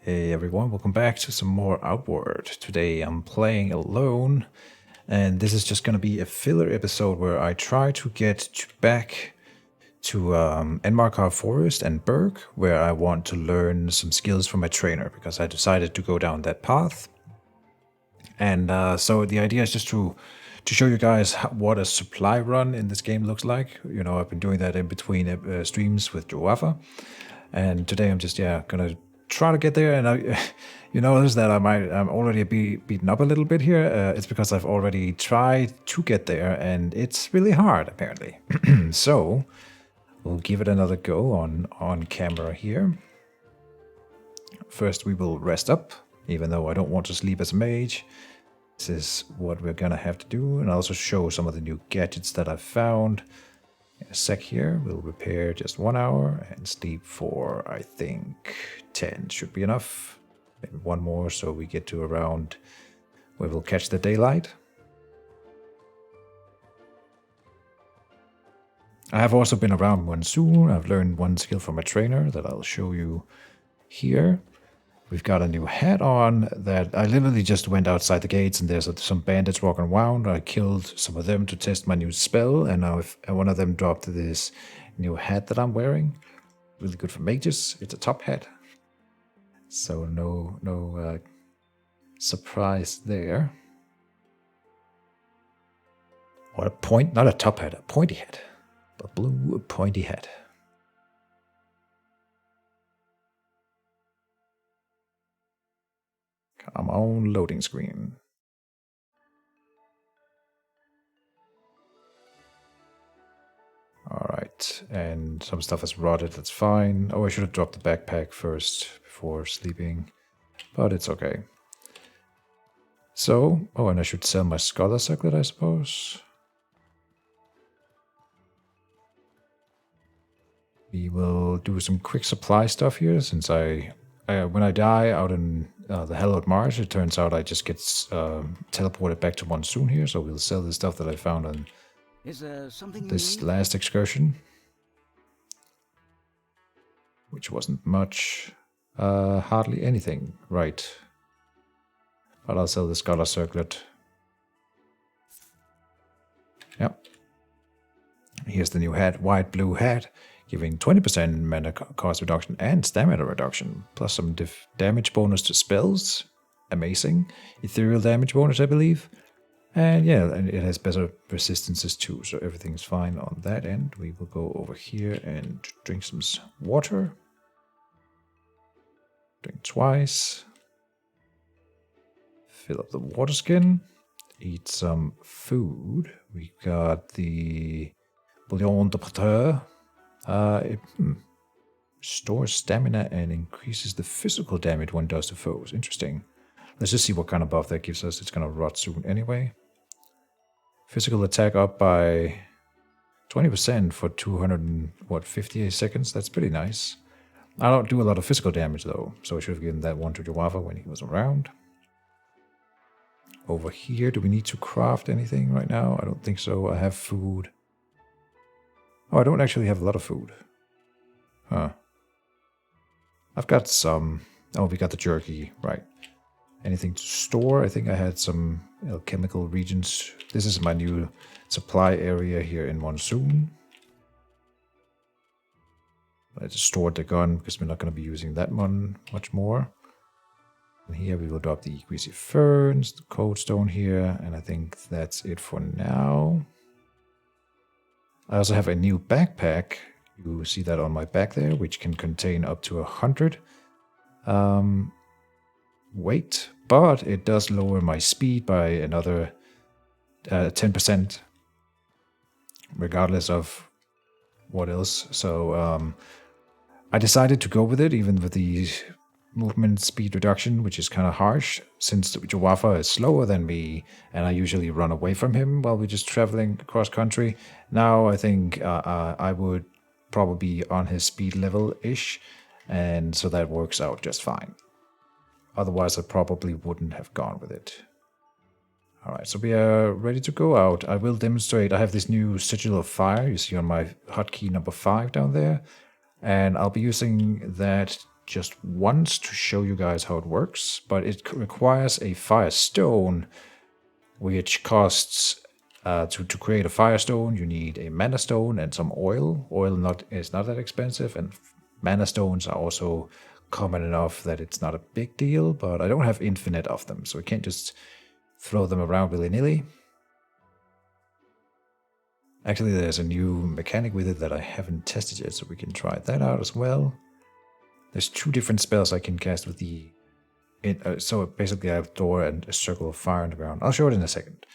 Hey everyone, welcome back to some more Outward. Today I'm playing alone, and this is just going to be a filler episode where I try to get back to Enmarkar Forest and Berg, where I want to learn some skills from my trainer, because I decided to go down that path. And so the idea is just to show you guys what a supply run in this game looks like. You know, I've been doing that in between streams with Joafa. And today I'm just gonna try to get there. And you notice that I'm already beaten up a little bit here. It's because I've already tried to get there, and it's really hard apparently. So we'll give it another go on camera here. First we will rest up, even though I don't want to sleep as a mage. This is what we're gonna have to do, and I'll also show some of the new gadgets that I've found. In a sec here, we'll repair just 1 hour and sleep for, I think, 10 should be enough. Maybe one more so we get to around where we'll catch the daylight. I have also been around Monsoon. I've learned one skill from a trainer that I'll show you here. We've got a new hat on that I literally just went outside the gates and there's some bandits walking around. I killed some of them to test my new spell, and now one of them dropped this new hat that I'm wearing. Really good for mages. It's a top hat. So no surprise there. What a point, not a top hat, a pointy hat. A blue pointy hat. Come on, loading screen. Alright, and some stuff is rotted, that's fine. Oh, I should have dropped the backpack first before sleeping, but it's okay. So, oh, and I should sell my scholar circlet, I suppose. We will do some quick supply stuff here, since when I die out in the Hallowed Marsh, it turns out I just get teleported back to Monsoon here, so we'll sell the stuff that I found on this last excursion. Which wasn't much. Hardly anything, right. But I'll sell the Scholar Circlet. Yep. Here's the new hat, white blue hat, giving 20% mana cost reduction and stamina reduction, plus some damage bonus to spells. Amazing. Ethereal damage bonus, I believe. And yeah, and it has better resistances too, so everything's fine on that end. We will go over here and drink some water. Drink twice. Fill up the water skin. Eat some food. We got the Bouillon de Préteur. It stores stamina and increases the physical damage one does to foes. Interesting. Let's just see what kind of buff that gives us. It's gonna rot soon anyway. Physical attack up by 20% for 250 seconds. That's pretty nice. I don't do a lot of physical damage though, so I should have given that one to Joafa when he was around. Over here, do we need to craft anything right now? I don't think so. I have food. Oh, I don't actually have a lot of food. Huh. I've got some. Oh, we got the jerky, right. Anything to store? I think I had some alchemical regions. This is my new supply area here in Monsoon. I just stored the gun because we're not going to be using that one much more. And here we will drop the greasy ferns, the cold stone here, and I think that's it for now. I also have a new backpack. You see that on my back there, which can contain up to 100 weight, but it does lower my speed by another 10%, regardless of what else. So I decided to go with it, even with the movement speed reduction, which is kind of harsh, since Joafa is slower than me, and I usually run away from him while we're just traveling across country. Now I think I would probably be on his speed level-ish, and so that works out just fine. Otherwise, I probably wouldn't have gone with it. Alright, so we are ready to go out. I will demonstrate. I have this new Sigil of Fire, you see on my hotkey number 5 down there. And I'll be using that just once to show you guys how it works, but it requires a firestone, which costs to create a firestone. You need a mana stone and some oil. Oil is not that expensive, and mana stones are also common enough that it's not a big deal. But I don't have infinite of them, so I can't just throw them around willy-nilly. Actually, there's a new mechanic with it that I haven't tested yet, so we can try that out as well. There's 2 different spells I can cast with the... so basically I have Thor and a circle of fire on the ground. I'll show it in a second.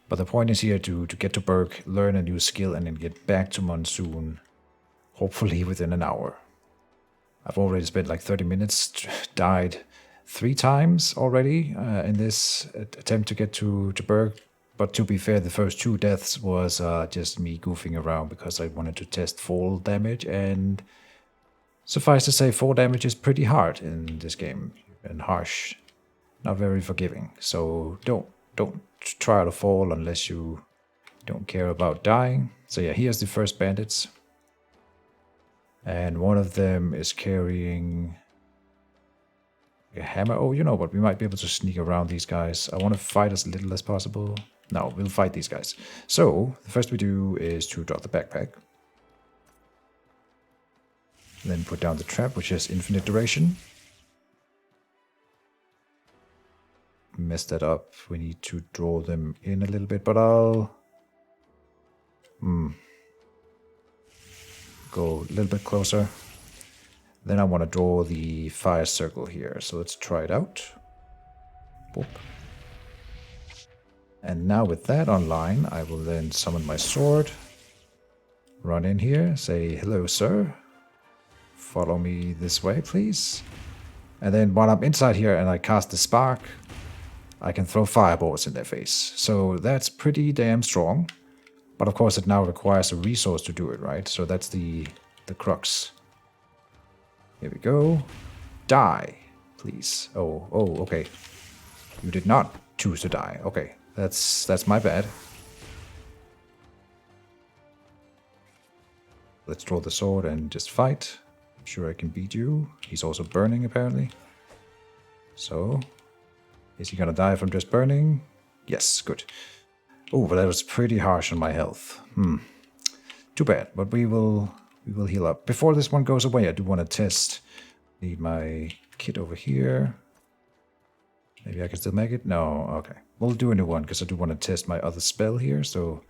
But the point is here to get to Berk, learn a new skill, and then get back to Monsoon, hopefully within an hour. I've already spent like 30 minutes, died 3 times already in this attempt to get to Berk. But to be fair, the first 2 deaths was just me goofing around because I wanted to test fall damage, and suffice to say, fall damage is pretty hard in this game, and harsh, not very forgiving. So don't try to fall unless you don't care about dying. So yeah, here's the first bandits. And one of them is carrying a hammer. Oh, you know what? We might be able to sneak around these guys. I want to fight as little as possible. No, we'll fight these guys. So the first we do is to drop the backpack. Then put down the trap, which has infinite duration. Messed that up. We need to draw them in a little bit, but I'll go a little bit closer. Then I want to draw the fire circle here. So let's try it out. Boop. And now with that online, I will then summon my sword. Run in here, say, hello, sir. Follow me this way, please. And then while I'm inside here and I cast the spark, I can throw fireballs in their face. So that's pretty damn strong. But of course it now requires a resource to do it, right? So that's the crux. Here we go. Die, please. Oh, okay. You did not choose to die. Okay, that's my bad. Let's draw the sword and just fight. I'm sure I can beat you. He's also burning, apparently. So, is he gonna die from just burning? Yes, good. Oh, but that was pretty harsh on my health. Too bad, but we will heal up. Before this one goes away, I do want to test. Need my kit over here. Maybe I can still make it? No, okay. We'll do a new one, because I do want to test my other spell here. So,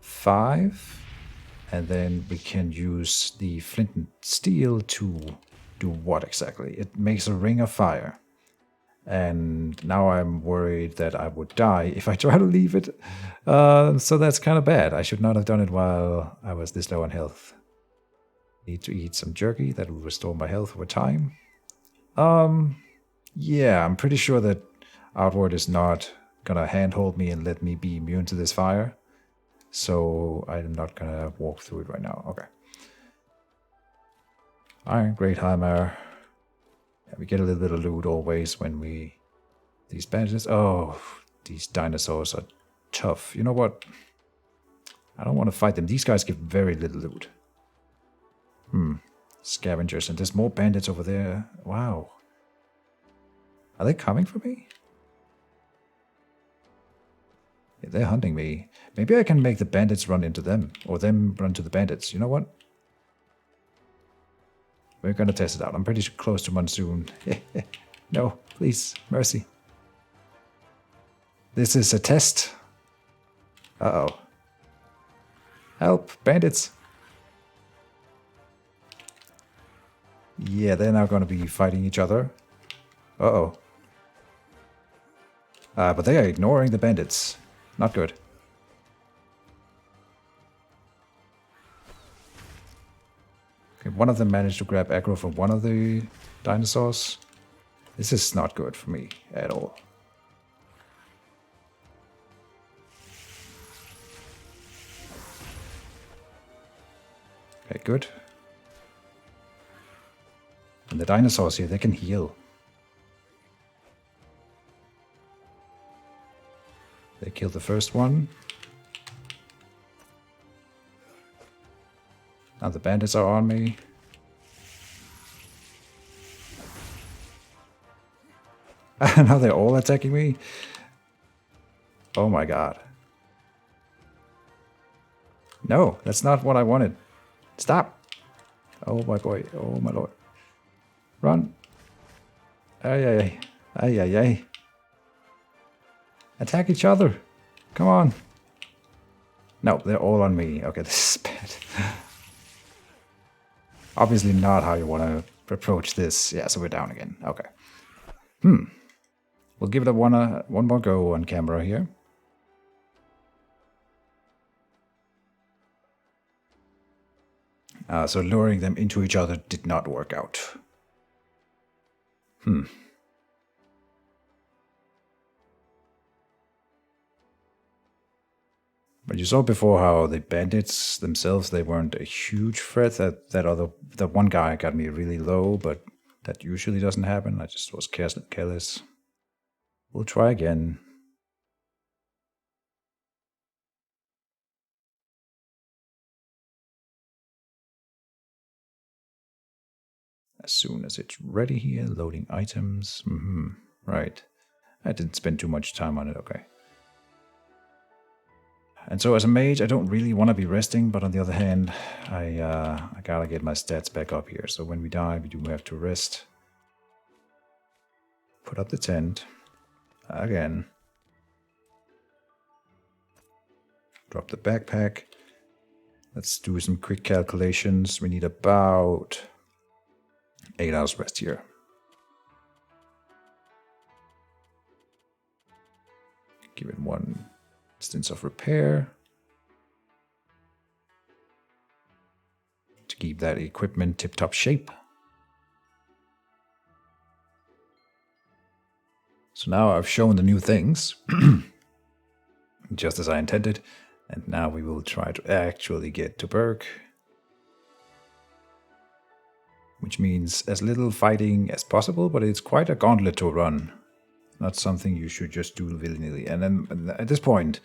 5. And then we can use the flint and steel to do what exactly? It makes a ring of fire. And now I'm worried that I would die if I try to leave it. So that's kind of bad. I should not have done it while I was this low on health. Need to eat some jerky. That will restore my health over time. Yeah, I'm pretty sure that Outward is not gonna handhold me and let me be immune to this fire. So I'm not gonna walk through it right now. Okay. Alright, great Heimer. Yeah, we get a little bit of loot always when we... These bandits... Oh, these dinosaurs are tough. You know what? I don't want to fight them. These guys give very little loot. Scavengers. And there's more bandits over there. Wow. Are they coming for me? Yeah, they're hunting me. Maybe I can make the bandits run into them. Or them run to the bandits. You know what? We're gonna test it out. I'm pretty close to Monsoon. No, please. Mercy. This is a test. Uh-oh. Help, bandits. Yeah, they're now gonna be fighting each other. Uh-oh. But they are ignoring the bandits. Not good. Okay, one of them managed to grab aggro from one of the dinosaurs. This is not good for me at all. Okay, good. And the dinosaurs here, they can heal. They killed the first one. Now the bandits are on me. Now they're all attacking me. Oh my god. No, that's not what I wanted. Stop. Oh my boy. Oh my lord. Run. Ay, ay, ay. Ay, ay, ay. Attack each other. Come on. No, they're all on me. Okay, this is bad. Obviously not how you want to approach this. Yeah, so we're down again. Okay. We'll give it a one more go on camera here. So luring them into each other did not work out. But you saw before how the bandits themselves, they weren't a huge threat. That one guy got me really low, but that usually doesn't happen. I just was careless. We'll try again. As soon as it's ready here, loading items. Right. I didn't spend too much time on it, okay. And so as a mage, I don't really want to be resting, but on the other hand, I gotta get my stats back up here. So when we die, we do have to rest. Put up the tent. Again. Drop the backpack. Let's do some quick calculations. We need about 8 hours rest here. Give it one instance of repair. To keep that equipment tip-top shape. So now I've shown the new things. Just as I intended. And now we will try to actually get to Berg. Which means as little fighting as possible, but it's quite a gauntlet to run. Not something you should just do willy-nilly. And then at this point,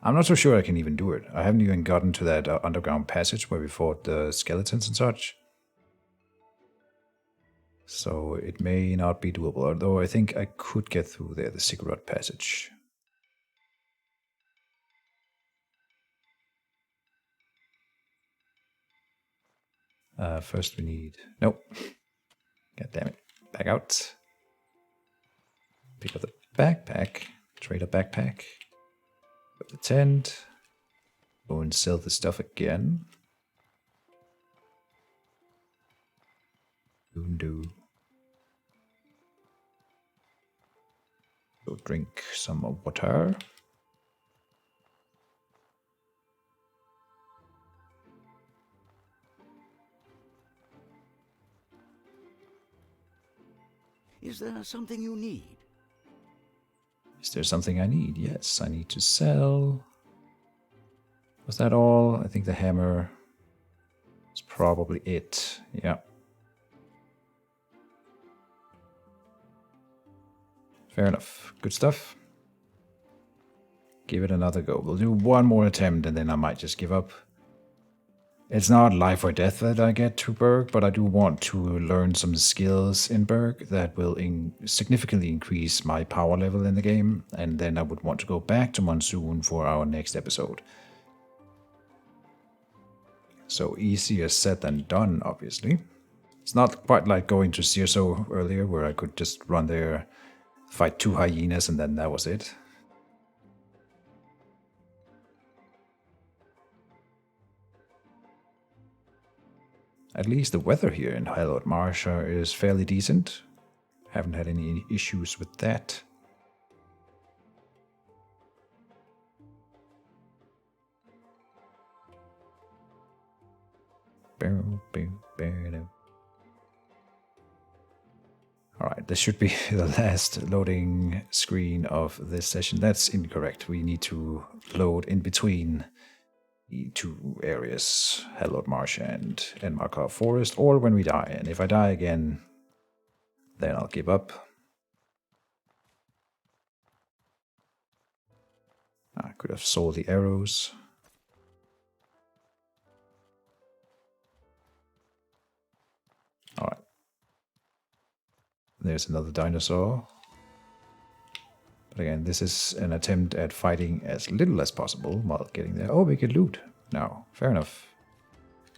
I'm not so sure I can even do it. I haven't even gotten to that underground passage where we fought the skeletons and such. So it may not be doable, although I think I could get through there, the cigarette passage. First we need... Nope. God damn it. Back out. Pick up the backpack. Trade a backpack. Put the tent. Go and sell the stuff again. Do. Go drink some water. Is there something you need? Is there something I need? Yes, I need to sell. Was that all? I think the hammer is probably it. Yeah. Fair enough. Good stuff. Give it another go. We'll do one more attempt and then I might just give up. It's not life or death that I get to Berg, but I do want to learn some skills in Berg that will significantly increase my power level in the game, and then I would want to go back to Monsoon for our next episode. So easier said than done, obviously. It's not quite like going to Cirso earlier, where I could just run there, fight 2 hyenas, and then that was it. At least the weather here in Hallowed Marsh is fairly decent. Haven't had any issues with that. Alright, this should be the last loading screen of this session. That's incorrect. We need to load in between the 2 areas, Hallowed Marsh and Enmarkar Forest, or when we die. And if I die again, then I'll give up. I could have sold the arrows. Alright. There's another dinosaur. But again, this is an attempt at fighting as little as possible while getting there. Oh, we can loot now. Fair enough.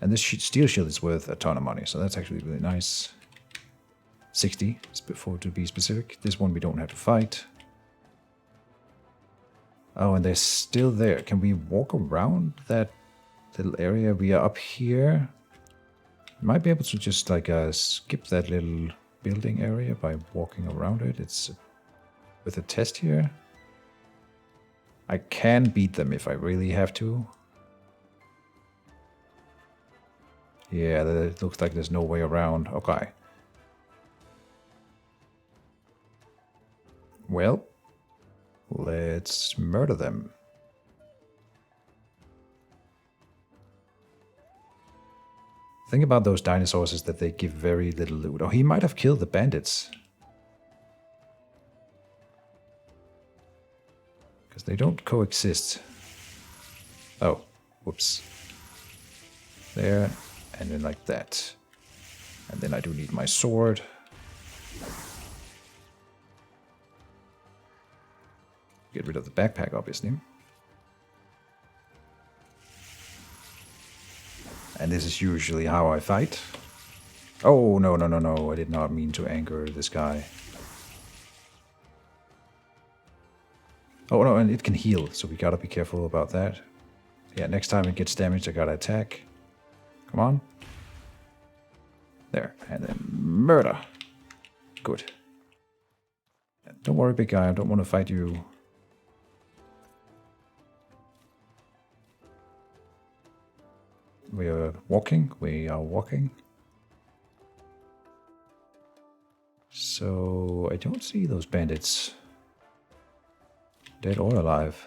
And this steel shield is worth a ton of money, so that's actually really nice. 60, before to be specific. This one we don't have to fight. Oh, and they're still there. Can we walk around that little area? We are up here. Might be able to just like skip that little building area by walking around it. It's with a test here. I can beat them if I really have to. Yeah, it looks like there's no way around. Okay. Well, let's murder them. The thing about those dinosaurs is that they give very little loot. Oh, he might have killed the bandits. Because they don't coexist. Oh, whoops. There, and then like that. And then I do need my sword. Get rid of the backpack, obviously. And this is usually how I fight. Oh, no, no, no, no. I did not mean to anger this guy. Oh, no, and it can heal, so we gotta be careful about that. Yeah, next time it gets damaged, I gotta attack. Come on. There, and then murder. Good. Don't worry, big guy, I don't want to fight you. We are walking. So, I don't see those bandits. Dead or alive.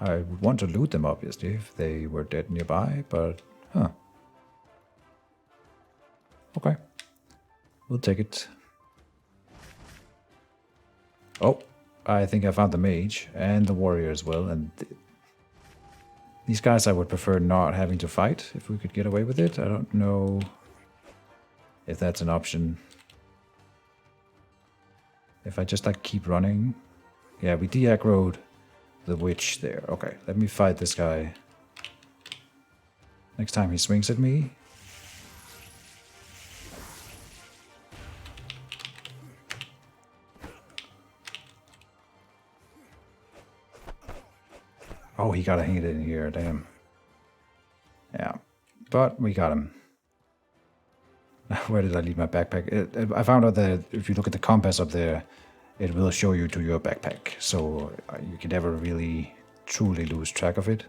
I would want to loot them, obviously, if they were dead nearby, but... Huh. Okay. We'll take it. Oh, I think I found the mage, and the warrior as well, and... These guys I would prefer not having to fight, if we could get away with it. I don't know if that's an option. If I just like keep running. Yeah, we de-aggroed the witch there. Okay, let me fight this guy. Next time he swings at me. Oh, he got a hit in here, damn. Yeah, but we got him. Where did I leave my backpack? I found out that if you look at the compass up there, it will show you to your backpack. So you can never really truly lose track of it.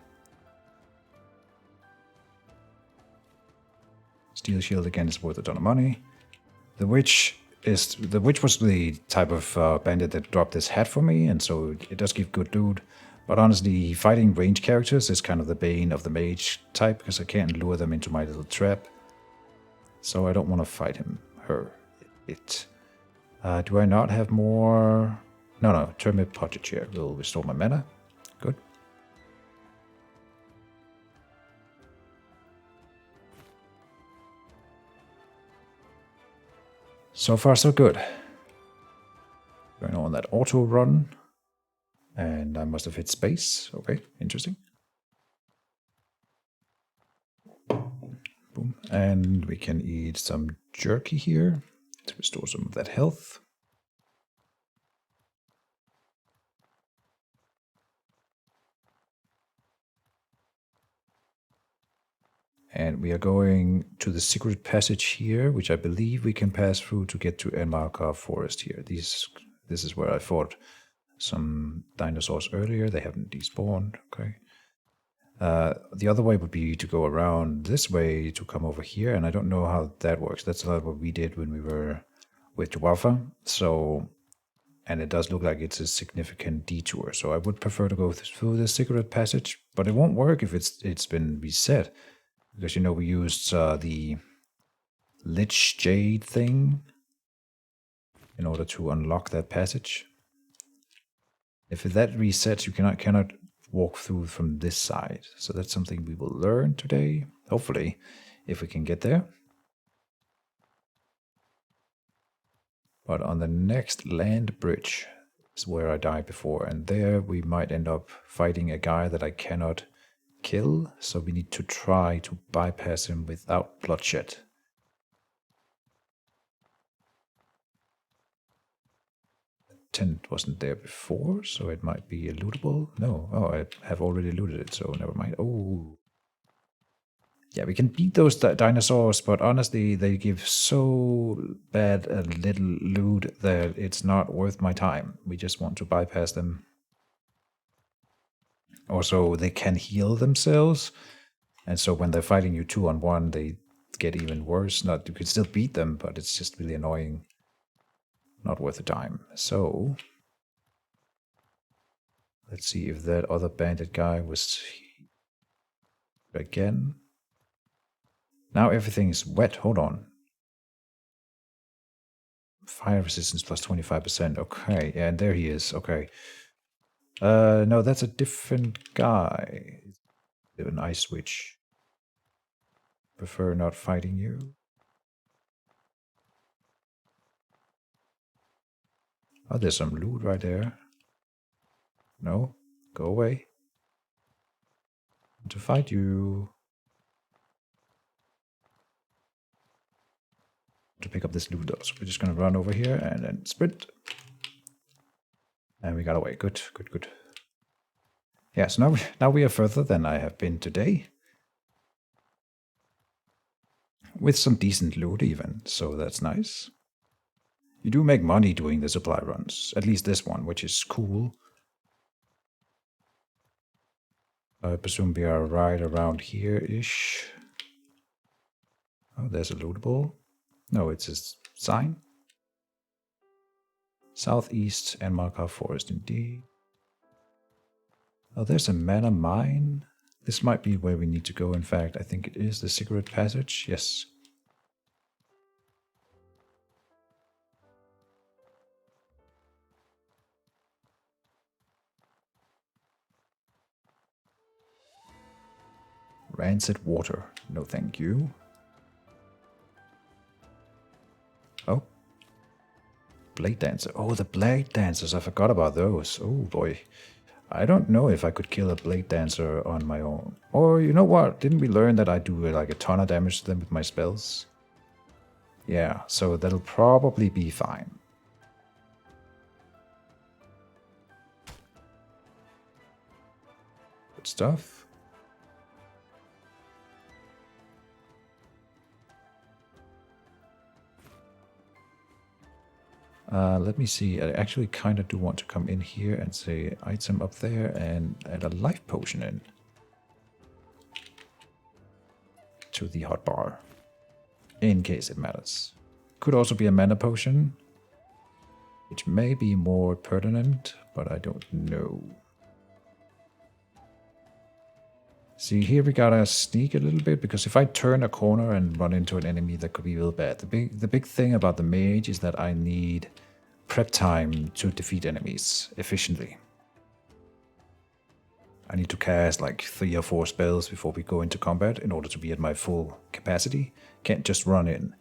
Steel shield again is worth a ton of money. The witch was the type of bandit that dropped this hat for me, and so it does give good loot. But honestly, fighting range characters is kind of the bane of the mage type, because I can't lure them into my little trap. So I don't want to fight him, her, it. Do I not have more? No, Termite Potted Chair will restore my mana. Good. So far, so good. Going on that auto run. And I must have hit space. Okay, interesting. Boom. And we can eat some jerky here to restore some of that health. And we are going to the secret passage here, which I believe we can pass through to get to embark forest here. This is where I fought some dinosaurs earlier. They haven't despawned. Okay. The other way would be to go around this way to come over here, and I don't know how that works. That's not what we did when we were with Jawalfa. So, and it does look like it's a significant detour. So I would prefer to go through the secret passage, but it won't work if it's been reset, because you know we used the Lich Jade thing in order to unlock that passage. If that resets, you cannot walk through from this side. So that's something we will learn today, hopefully, if we can get there. But on the next land bridge is where I died before, and there we might end up fighting a guy that I cannot kill, so we need to try to bypass him without bloodshed. Tent wasn't there before, so it might be lootable. No, oh, I have already looted it, so never mind. Oh, yeah, we can beat those dinosaurs, but honestly, they give so bad a little loot that it's not worth my time. We just want to bypass them. Also, they can heal themselves, and so when they're fighting you 2-on-1, they get even worse. Not you can still beat them, but it's just really annoying. Not worth the time. So let's see if that other bandit guy was again. Now everything is wet. Hold on. Fire resistance plus 25%. Okay, yeah, and there he is. Okay. No, that's a different guy. An ice switch. Prefer not fighting you. Oh, there's some loot right there. No, go away. To fight you. To pick up this loot though. So we're just gonna run over here and then sprint. And we got away. Good, good, good. Yeah, so now we are further than I have been today. With some decent loot even, so that's nice. You do make money doing the supply runs. At least this one, which is cool. I presume we are right around here-ish. Oh, there's a lootable. No, it's a sign. Southeast and Markov Forest indeed. Oh, there's a mana mine. This might be where we need to go, in fact. I think it is the secret passage. Yes. Rancid water. No thank you. Oh. Blade dancer. Oh, the blade dancers. I forgot about those. Oh boy. I don't know if I could kill a blade dancer on my own. Or you know what? Didn't we learn that I do like a ton of damage to them with my spells? Yeah, so that'll probably be fine. Good stuff. Let me see. I actually kind of do want to come in here and say item up there and add a life potion in to the hotbar, in case it matters. Could also be a mana potion, which may be more pertinent, but I don't know. See, here we gotta sneak a little bit, because if I turn a corner and run into an enemy, that could be real bad. The big thing about the mage is that I need prep time to defeat enemies efficiently. I need to cast like 3 or 4 spells before we go into combat in order to be at my full capacity. Can't just run in.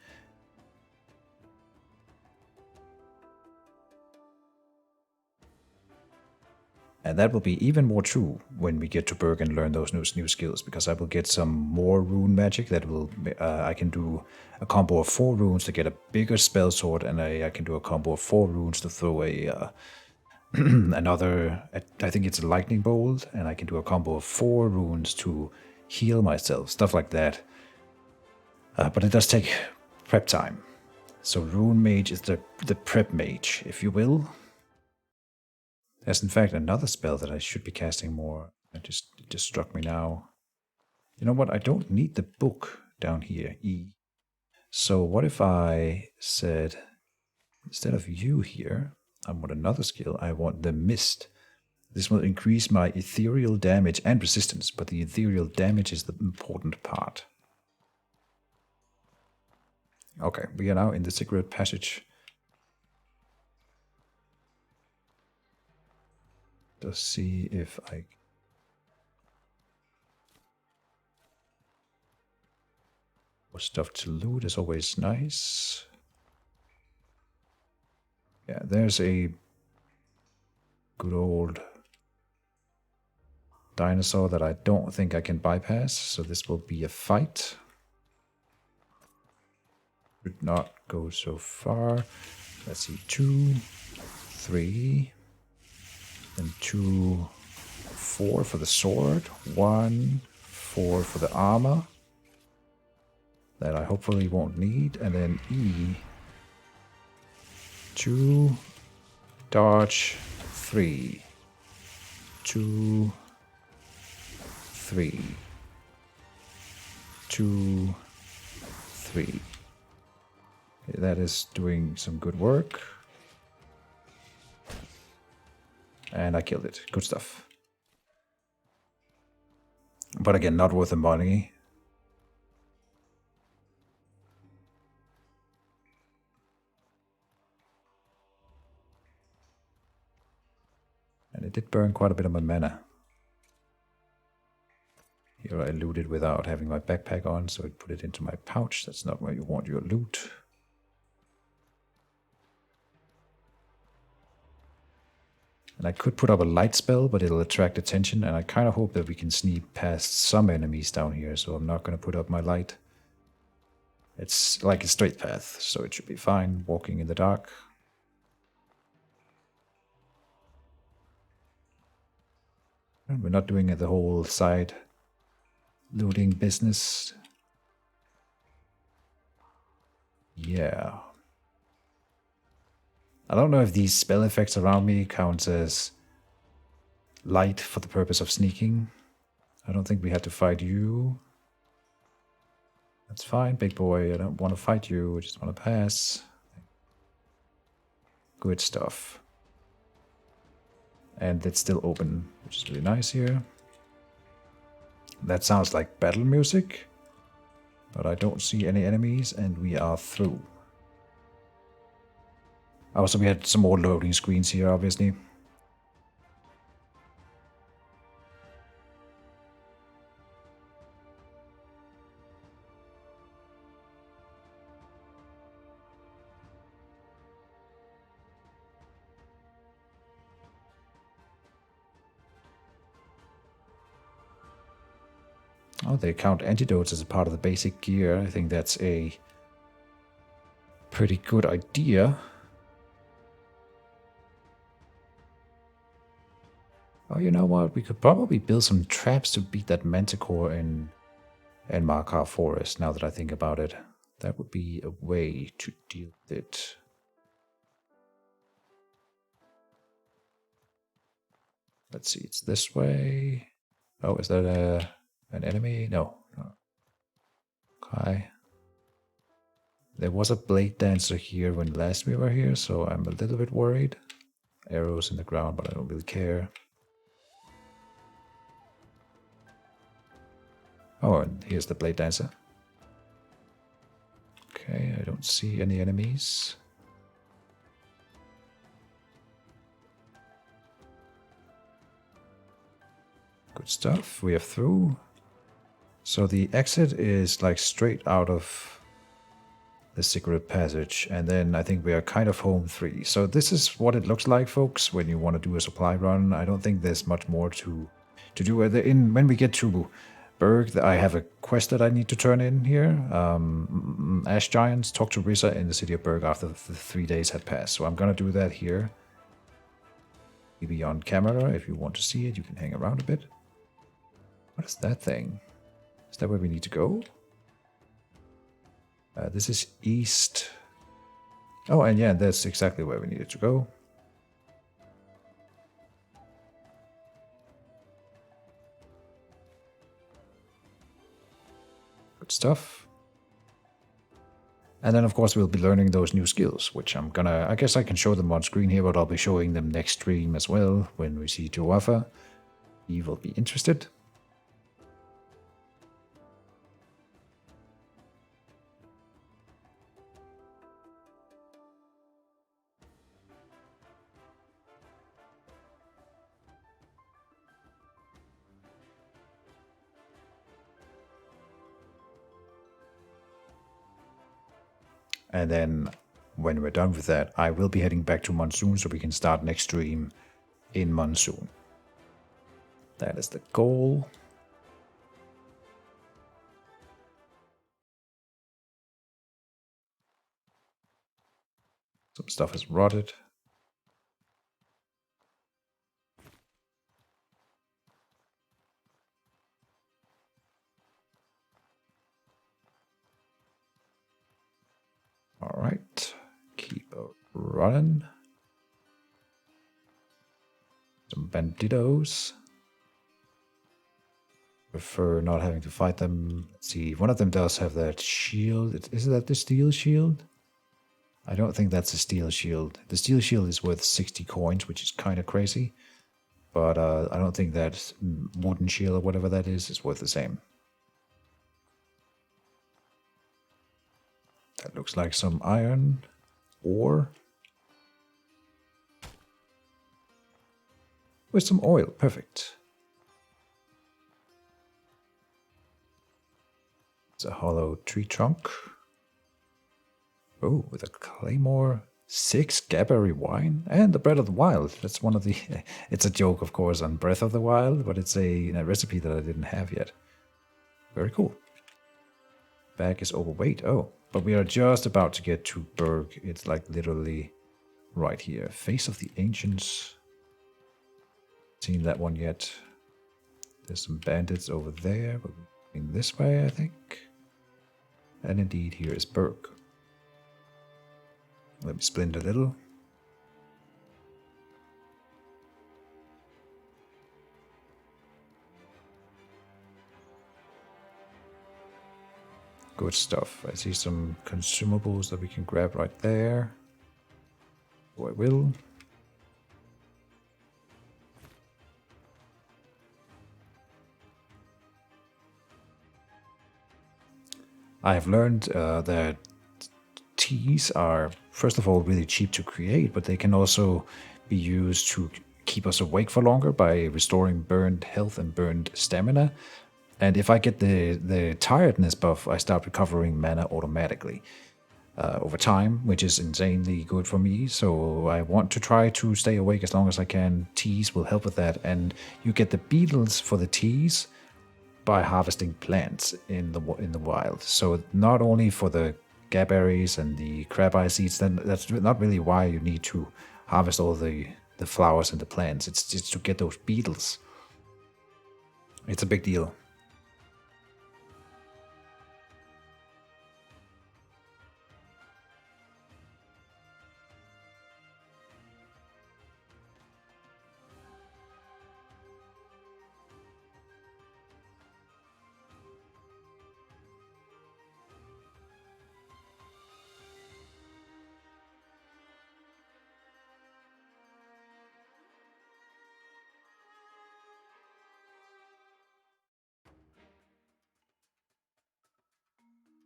And that will be even more true when we get to Berg and learn those new skills, because I will get some more rune magic that will... I can do a combo of 4 runes to get a bigger spell sword, and I can do a combo of 4 runes to throw a another... I think it's a lightning bolt, and I can do a combo of 4 runes to heal myself, stuff like that. But it does take prep time. So Rune Mage is the prep mage, if you will. There's in fact another spell that I should be casting more. It just struck me now. You know what? I don't need the book down here, E. So what if I said, instead of you here, I want another skill. I want the Mist. This will increase my ethereal damage and resistance, but the ethereal damage is the important part. Okay, we are now in the secret passage. Let's see if I... More stuff to loot is always nice. Yeah, there's a good old dinosaur that I don't think I can bypass, so this will be a fight. Should not go so far. Let's see, 2, 3, and 2, 4 for the sword, 1, 4 for the armor. That I hopefully won't need, and then E, 2, dodge, 3, 2, 3, 2, 3. Okay, that is doing some good work. And I killed it. Good stuff. But again, not worth the money. And it did burn quite a bit of my mana. Here I looted without having my backpack on, so I put it into my pouch. That's not where you want your loot. And I could put up a light spell, but it'll attract attention, and I kind of hope that we can sneak past some enemies down here, so I'm not going to put up my light. It's like a straight path, so it should be fine walking in the dark. And we're not doing the whole side looting business. Yeah. I don't know if these spell effects around me count as light for the purpose of sneaking. I don't think we had to fight you. That's fine, big boy. I don't want to fight you. I just want to pass. Good stuff. And it's still open, which is really nice here. That sounds like battle music. But I don't see any enemies, and we are through. Also, we had some more loading screens here, obviously. Oh, they count antidotes as a part of the basic gear. I think that's a pretty good idea. Oh, you know what? We could probably build some traps to beat that manticore in Markar Forest, now that I think about it. That would be a way to deal with it. Let's see, it's this way. Oh, is that an enemy? No. Okay. There was a blade dancer here when last we were here, so I'm a little bit worried. Arrows in the ground, but I don't really care. Oh, and here's the blade dancer. Okay, I don't see any enemies. Good stuff, we are through. So the exit is like straight out of the secret passage, and then I think we are kind of home free. So this is what it looks like, folks, when you want to do a supply run. I don't think there's much more to do. When we get to Berg, I have a quest that I need to turn in here. Ash Giants, talk to Risa in the city of Berg after the 3 days had passed. So I'm going to do that here. Maybe on camera, if you want to see it, you can hang around a bit. What is that thing? Is that where we need to go? This is east. Oh, and yeah, that's exactly where we needed to go. Good stuff. And then, of course, we'll be learning those new skills, which I guess I can show them on screen here, but I'll be showing them next stream as well when we see Joafa. He will be interested. And then when we're done with that, I will be heading back to Monsoon so we can start next stream in Monsoon. That is the goal. Some stuff is rotted. All right, keep running. Some banditos. Prefer not having to fight them. Let's see, one of them does have that shield. Is that the steel shield? I don't think that's a steel shield. The steel shield is worth 60 coins, which is kind of crazy. But I don't think that wooden shield or whatever that is worth the same. That looks like some iron ore. With some oil, perfect. It's a hollow tree trunk. Oh, with a claymore, 6 gaberry wine, and the bread of the wild. That's one of the... It's a joke, of course, on Breath of the Wild, but it's a recipe that I didn't have yet. Very cool. Bag is overweight. Oh, but we are just about to get to Berg. It's like literally right here. Face of the Ancients. Seen that one yet. There's some bandits over there, but we're going this way, I think. And indeed, here is Berg. Let me splint a little. Good stuff. I see some consumables that we can grab right there. So I will. I have learned that teas are, first of all, really cheap to create, but they can also be used to keep us awake for longer by restoring burned health and burned stamina. And if I get the tiredness buff, I start recovering mana automatically over time, which is insanely good for me. So I want to try to stay awake as long as I can. Teas will help with that. And you get the beetles for the teas by harvesting plants in the wild. So not only for the gaberries and the crab eye seeds, then that's not really why you need to harvest all the flowers and the plants. It's just to get those beetles. It's a big deal.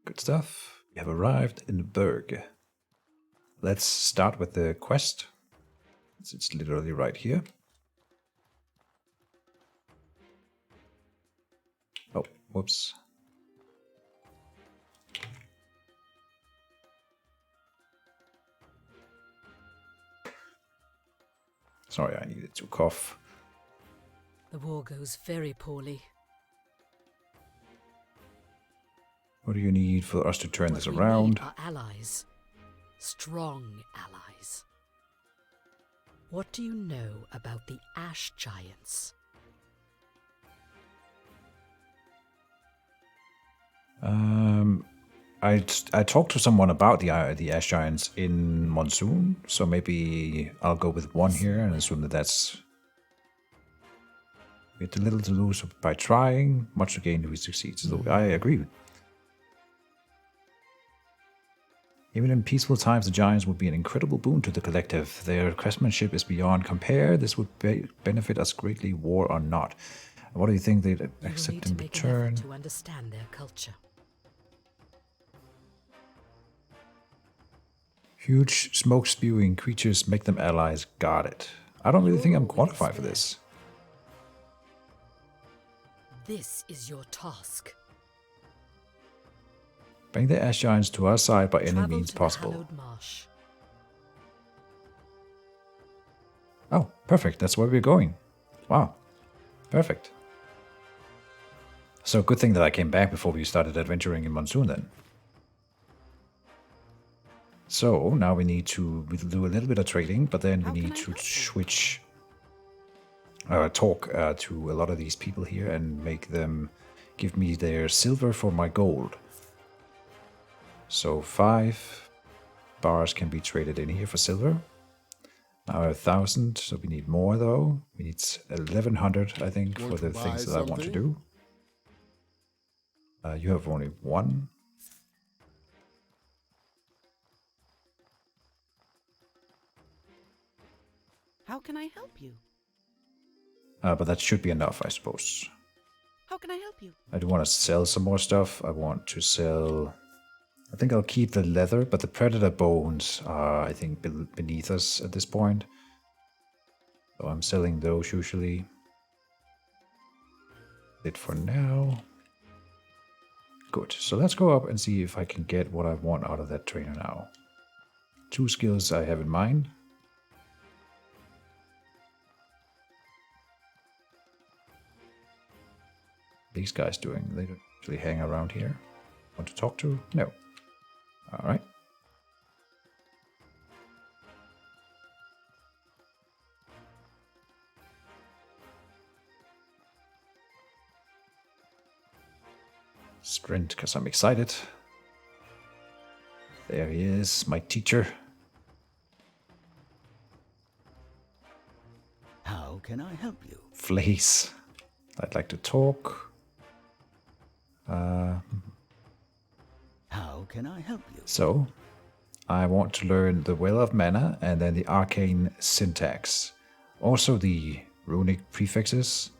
Good stuff. We have arrived in Berg. Let's start with the quest. It's literally right here. Oh, whoops. Sorry, I needed to cough. The war goes very poorly. What do you need for us to turn this What we around? need are allies. Strong allies. What do you know about the Ash Giants? I talked to someone about the Ash Giants in Monsoon, so maybe I'll go with one here and assume that that's... We have little to lose by trying, much to gain if we succeed. So I agree. Even in peaceful times, the Giants would be an incredible boon to the collective. Their craftsmanship is beyond compare. This would benefit us greatly, war or not. What do you think they'd accept in return? To understand their culture. Huge smoke-spewing creatures make them allies. Got it. I don't really think I'm qualified for this. This is your task. Bring the Ash Giants to our side by any Travel means to the possible. Hallowed Marsh. Oh, perfect. That's where we're going. Wow. Perfect. So good thing that I came back before we started adventuring in Monsoon then. So now we need to do a little bit of trading, but then we need to switch, talk to a lot of these people here and make them give me their silver for my gold. So 5 bars can be traded in here for silver. Now 1,000, so we need more though. We need 1,100, I think, for the things that I want to do. You have only 1. How can I help you? But that should be enough, I suppose. How can I help you? I do want to sell some more stuff. I want to sell... I think I'll keep the leather, but the predator bones are, I think, beneath us at this point. So I'm selling those usually. It for now. Good. So let's go up and see if I can get what I want out of that trainer now. 2 skills I have in mind. These guys doing? They don't actually hang around here. Want to talk to? No. Alright. Sprint, because I'm excited. There he is, my teacher. How can I help you? Flace. I'd like to talk. How can I help you? So, I want to learn the Well of Mana and then the Arcane Syntax. Also the runic prefixes.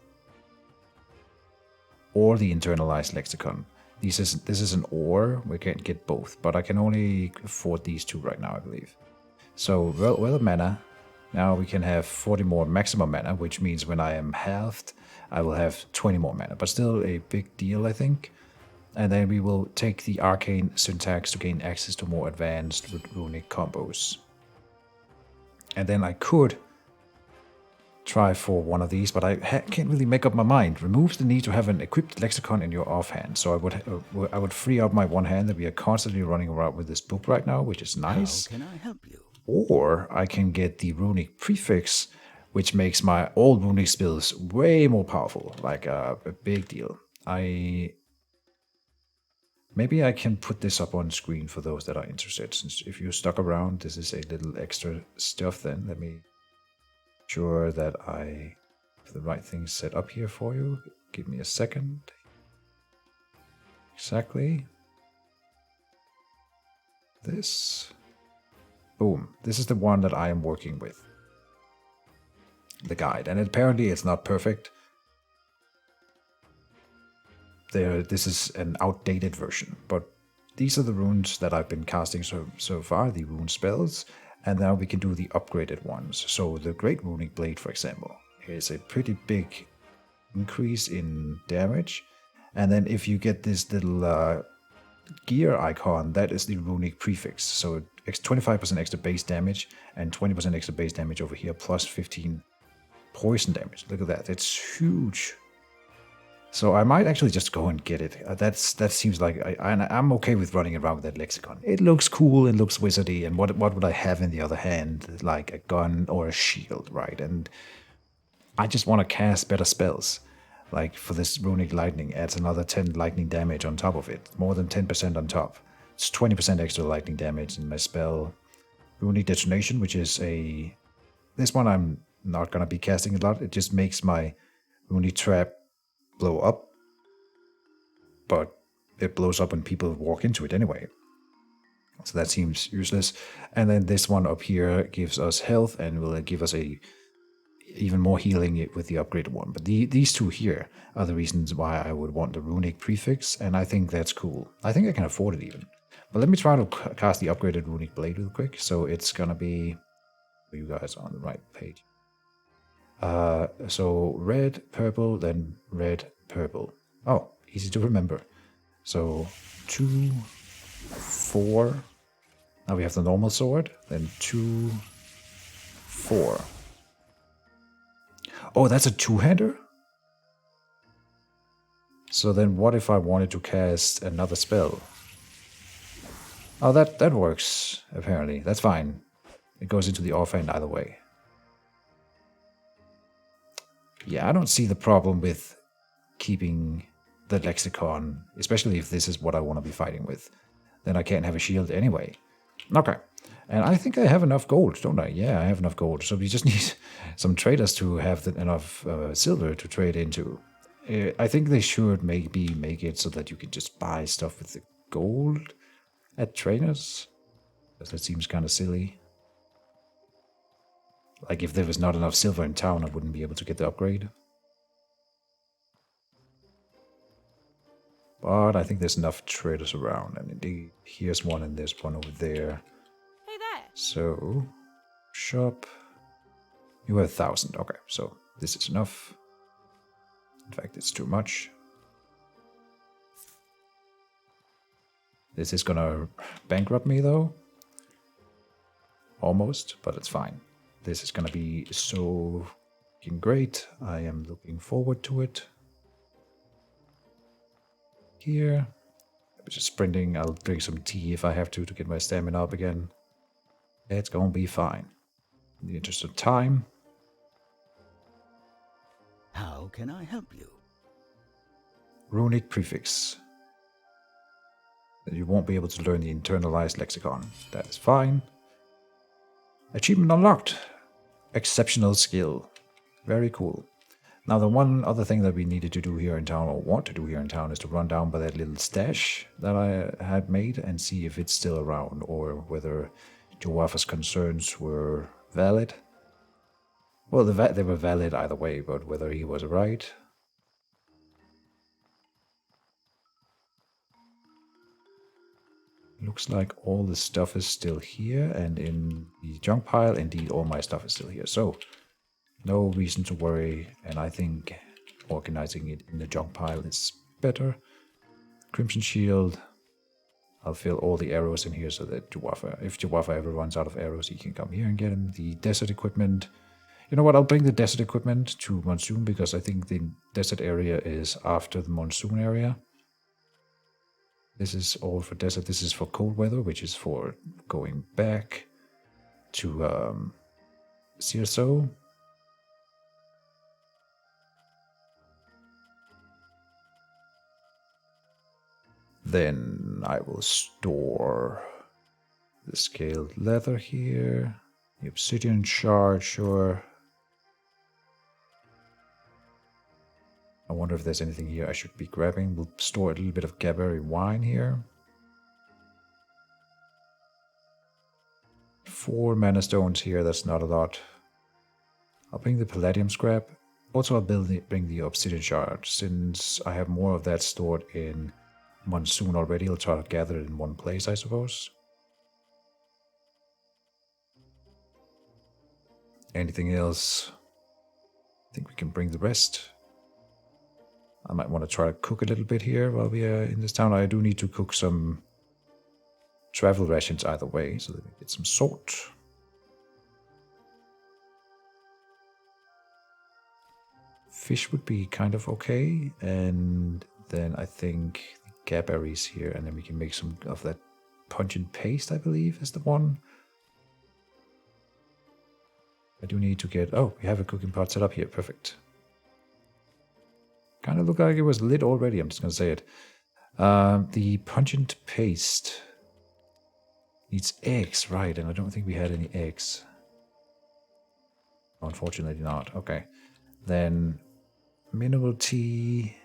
Or the internalized lexicon. This is an or, we can't get both, but I can only afford these 2 right now, I believe. So, Well of Mana. Now we can have 40 more maximum mana, which means when I am halved, I will have 20 more mana. But still a big deal, I think. And then we will take the Arcane Syntax to gain access to more advanced runic combos. And then I could try for one of these, but I can't really make up my mind. Removes the need to have an equipped lexicon in your offhand. So I would free up my one hand that we are constantly running around with this book right now, which is nice. How can I help you? Or I can get the runic prefix, which makes my old runic spells way more powerful. Like a big deal. Maybe I can put this up on screen for those that are interested. Since if you're stuck around, this is a little extra stuff then. Let me sure that I have the right things set up here for you. Give me a second. Exactly. This. Boom. This is the one that I am working with. The guide. And apparently it's not perfect. This is an outdated version, but these are the runes that I've been casting so far, the rune spells, and now we can do the upgraded ones. So the Great Runic Blade, for example, is a pretty big increase in damage, and then if you get this little gear icon, that is the runic prefix, so 25% extra base damage and 20% extra base damage over here, plus 15 poison damage. Look at that, it's huge. So I might actually just go and get it. That seems like I'm okay with running around with that lexicon. It looks cool, it looks wizardy, and what would I have in the other hand? Like a gun or a shield, right? And I just want to cast better spells. Like for this runic lightning, adds another 10 lightning damage on top of it. More than 10% on top. It's 20% extra lightning damage in my spell. Runic detonation, which is this one I'm not gonna be casting a lot. It just makes my runic trap blow up, but it blows up when people walk into it anyway, so that seems useless. And then this one up here gives us health and will give us even more healing with the upgraded one. But these 2 here are the reasons why I would want the runic prefix, and I think that's cool. I think I can afford it even. But let me try to cast the upgraded runic blade real quick. So it's gonna be, you guys on the right page. So red, purple, then red, purple. Oh, easy to remember. So 2, 4. Now we have the normal sword. Then 2, 4. Oh, that's a two-hander? So then what if I wanted to cast another spell? Oh, that works, apparently. That's fine. It goes into the offhand either way. Yeah, I don't see the problem with keeping the lexicon, especially if this is what I want to be fighting with. Then I can't have a shield anyway. Okay. And I think I have enough gold, don't I? Yeah, I have enough gold. So we just need some traders to have enough silver to trade into. I think they should maybe make it so that you can just buy stuff with the gold at traders. Because that seems kind of silly. Like if there was not enough silver in town, I wouldn't be able to get the upgrade. But I think there's enough traders around. And indeed, here's one and there's one over there. Hey there. So, shop. You have 1,000. Okay, so this is enough. In fact, it's too much. This is gonna bankrupt me though. Almost, but it's fine. This is gonna be so fucking great. I am looking forward to it. Here. I'm just sprinting. I'll drink some tea if I have to get my stamina up again. It's gonna be fine. In the interest of time. How can I help you? Runic prefix. You won't be able to learn the internalized lexicon. That is fine. Achievement unlocked. Exceptional skill. Very cool. Now the one other thing that we needed to do here in town, or want to do here in town, is to run down by that little stash that I had made and see if it's still around, or whether Joafa's concerns were valid. Well, they were valid either way, but whether he was right. Looks like all the stuff is still here, and in the junk pile, indeed, all my stuff is still here. So, no reason to worry, and I think organizing it in the junk pile is better. Crimson Shield. I'll fill all the arrows in here so that if Joafa ever runs out of arrows, he can come here and get them. The desert equipment. You know what, I'll bring the desert equipment to Monsoon, because I think the desert area is after the Monsoon area. This is all for desert. This is for cold weather, which is for going back to CSO. Then I will store the scaled leather here. The obsidian shard, sure. I wonder if there's anything here I should be grabbing. We'll store a little bit of Gaberry wine here. 4 mana stones here, that's not a lot. I'll bring the palladium scrap. Also, I'll bring the obsidian shard. Since I have more of that stored in Monsoon already, I'll try to gather it in one place, I suppose. Anything else? I think we can bring the rest. I might want to try to cook a little bit here while we are in this town. I do need to cook some travel rations either way, so that we get some salt. Fish would be kind of okay, and then I think the gaberries here, and then we can make some of that pungent paste, I believe, is the one. I do need to get... Oh, we have a cooking pot set up here. Perfect. Kind of looked like it was lit already. I'm just going to say it. The pungent paste needs eggs, right? And I don't think we had any eggs. Unfortunately not. Okay. Then mineral tea.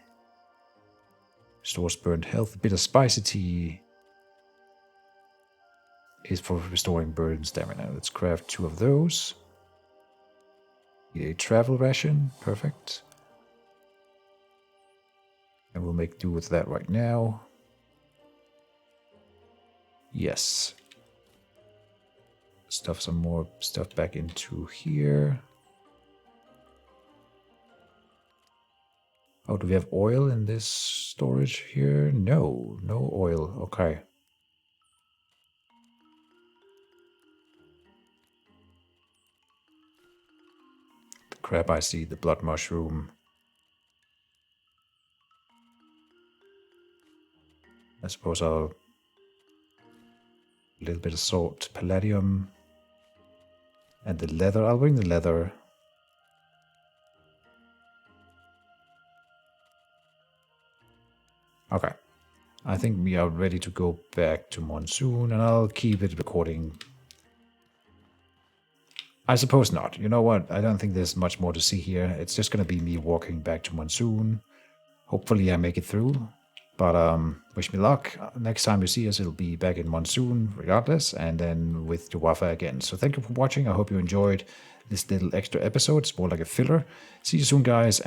Restores burnt health. A bit of spicy tea is for restoring burn stamina. Let's craft 2 of those. Need a travel ration. Perfect. And we'll make do with that right now. Yes. Stuff some more stuff back into here. Oh, do we have oil in this storage here? No, no oil. Okay. The Crap, I see the blood mushroom. I suppose I'll... A little bit of salt, palladium. And the leather, I'll bring the leather. Okay. I think we are ready to go back to Monsoon, and I'll keep it recording. I suppose not. You know what? I don't think there's much more to see here. It's just going to be me walking back to Monsoon. Hopefully I make it through. But wish me luck. Next time you see us, it'll be back in Monsoon regardless, and then with Jawaffa again. So thank you for watching. I hope you enjoyed this little extra episode. It's more like a filler. See you soon, guys.